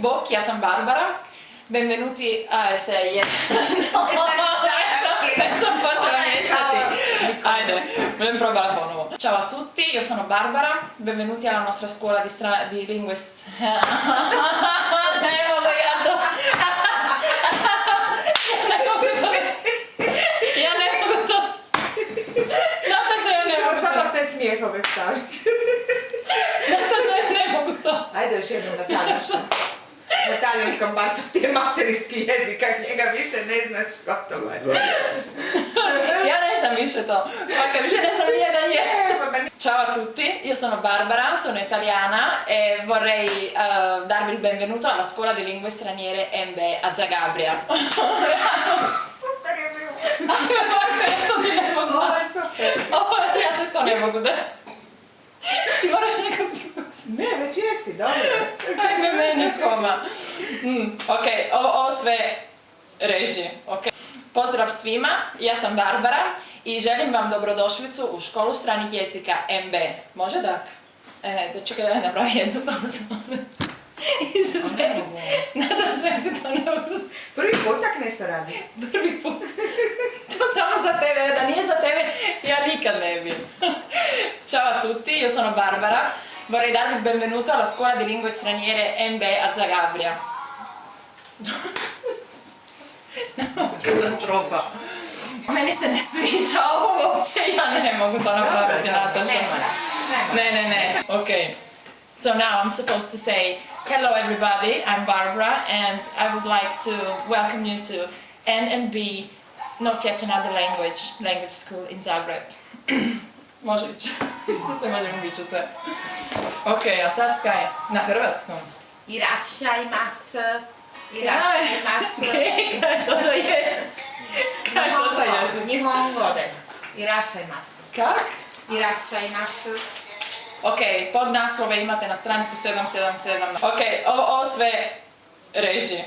Bok, ja sam Barbara. Benvenuti a SE1. Ne sam počela miješati. Ajde, budem probala ponovo. Ciao a tutti, io sono Barbara. Benvenuti alla nostra scuola di lingue... Ne mogu ja to... Ja ne mogu to... Nataša, ja ne mogu to... Samo te smijehove staviti. Nataša, ja ne mogu to... Ajde još jednom na talijanskom. Na talijanskom, bar to ti je materinski jezik, kak njega više ne znaš, gotovo je. Ja ne znam više to, perché više ne znam nijedan je. Ciao a tutti, io sono Barbara, sono italiana e vorrei darvi il benvenuto alla Scuola di lingue straniere ENBE a Zagabria. Super je bilo. To ti ne mogu. Ovo je super. Ja se to ne mogu da... Ti moraš nekog drugog. Ne, već jesi, dobro. Ajme meni koma. Ok, ovo sve reži, ok. Pozdrav svima, ja sam Barbara i želim vam dobrodošlicu u Školu stranih jezika ENBE. Može tak? Da čekaj da napravim jednu pauzu. Nadaš neko to ne mogu. Prvi put tak nešto radi. Prvi put. To samo za tebe, da nije za tebe, ja nikad ne bi. Ciao a tutti, io sono Barbara. Vorrei darvi il benvenuto alla Scuola di lingue straniere ENBE a Zagabria. Katastrofa. Meni se ne sviđa ovo uopće, ja ne mogu to napraviti, Nataša. Ne. Okay. So now I'm supposed to say, hello everybody, I'm Barbara and I would like to welcome you to ENBE, not yet another language school in Zagreb. Može ići. Isto se možemo bići sve. Ok, a sad kaj? Na hrvatskom? Irašajmasu. Kaj je to za jezik? Kaj je to za jezik? Nihongo desu. Irašajmasu. Kak? Irašajmasu. Ok, podnaslove imate na stranici 777. Ok, ovo sve reži.